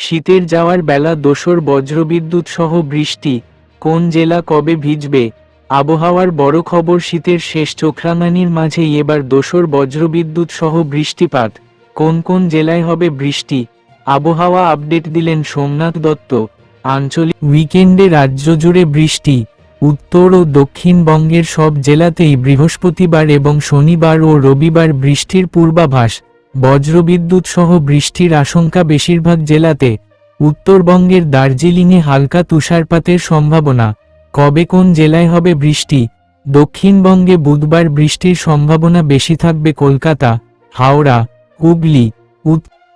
শীতের যাওয়ার বেলা দোসর বজ্রবিদ্যুৎ সহ বৃষ্টি, কোন জেলা কবে ভিজবে? আবহাওয়ার বড় খবর, শীতের শেষ চোখরাঙানির মাঝেই এবার দোসর বজ্রবিদ্যুৎ সহ বৃষ্টিপাত। কোন কোন জেলায় হবে বৃষ্টি? আবহাওয়া আপডেট দিলেন সোমনাথ দত্ত। আঞ্চলিক উইকেন্ডে রাজ্য জুড়ে বৃষ্টি। উত্তর ও দক্ষিণবঙ্গের সব জেলাতেই বৃহস্পতিবার এবং শনিবার ও রবিবার বৃষ্টির পূর্বাভাস। বজ্রবিদ্যুৎ সহ বৃষ্টির আশঙ্কা বেশিরভাগ জেলাতে। উত্তরবঙ্গের দার্জিলিংয়ে হালকা তুষারপাতের সম্ভাবনা। কবে কোন জেলায় হবে বৃষ্টি? দক্ষিণবঙ্গে বুধবার বৃষ্টির সম্ভাবনা বেশি থাকবে কলকাতা, হাওড়া, হুগলি।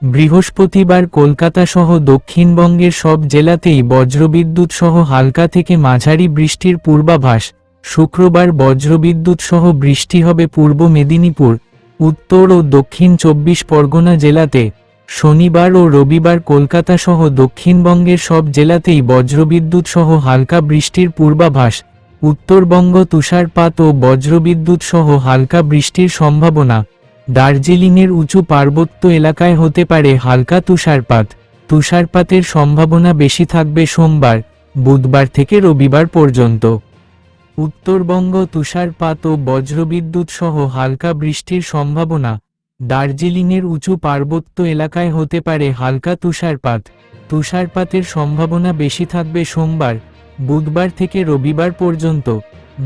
বৃহস্পতিবার কলকাতা সহ দক্ষিণবঙ্গের সব জেলাতেই বজ্রবিদ্যুৎ সহ হালকা থেকে মাঝারি বৃষ্টির পূর্বাভাস। শুক্রবার বজ্রবিদ্যুৎ সহ বৃষ্টি হবে পূর্ব মেদিনীপুর, উত্তর ও দক্ষিণ 24 পরগনা জেলাতে। শনিবার ও রবিবার কলকাতা সহ দক্ষিণবঙ্গের সব জেলাতেই বজ্রবিদ্যুৎ সহ হালকা বৃষ্টির পূর্বাভাস। উত্তরবঙ্গ তুষারপাত ও বজ্রবিদ্যুৎ সহ হালকা বৃষ্টির সম্ভাবনা। দার্জিলিংয়ের উঁচু পার্বত্য এলাকায় হতে পারে হালকা তুষারপাত। তুষারপাতের সম্ভাবনা বেশি থাকবে সোমবার, বুধবার থেকে রবিবার পর্যন্ত। উত্তরবঙ্গ তুষারপাত ও বজ্রবিদ্যুৎ সহ হালকা বৃষ্টির সম্ভাবনা। দার্জিলিংয়ের উঁচু পার্বত্য এলাকায় হতে পারে হালকা তুষারপাত। তুষারপাতের সম্ভাবনা বেশি থাকবে সোমবার, বুধবার থেকে রবিবার পর্যন্ত।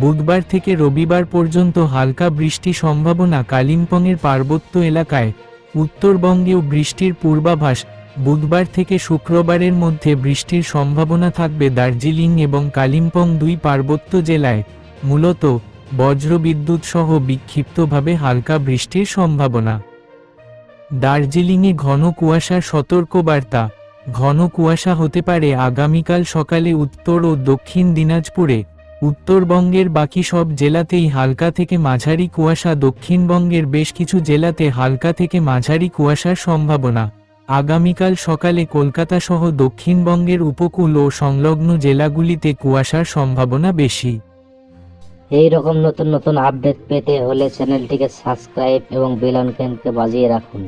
বুধবার থেকে রবিবার পর্যন্ত হালকা বৃষ্টি সম্ভাবনা কালিম্পংয়ের পার্বত্য এলাকায়। উত্তরবঙ্গেও বৃষ্টির পূর্বাভাস। বুধবার থেকে শুক্রবারের মধ্যে বৃষ্টির সম্ভাবনা থাকবে দার্জিলিং এবং কালিম্পং দুই পার্বত্য জেলায়। মূলত বজ্রবিদ্যুৎ সহ বিক্ষিপ্তভাবে হালকা বৃষ্টির সম্ভাবনা। দার্জিলিংয়ে ঘন কুয়াশার সতর্কবার্তা। ঘন কুয়াশা হতে পারে আগামীকাল সকালে উত্তর ও দক্ষিণ দিনাজপুরে। উত্তরবঙ্গের বাকি সব জেলাতেই হালকা থেকে মাঝারি কুয়াশা। দক্ষিণবঙ্গের বেশ কিছু জেলাতে হালকা থেকে মাঝারি কুয়াশার সম্ভাবনা। আগামীকাল সকালে কলকাতা সহ দক্ষিণবঙ্গের উপকূল ও সংলগ্ন জেলাগুলিতে কুয়াশার সম্ভাবনা বেশি। এই রকম নতুন নতুন আপডেট পেতে হলে চ্যানেলটিকে সাবস্ক্রাইব এবং বেল আইকনকে বাজিয়ে রাখুন।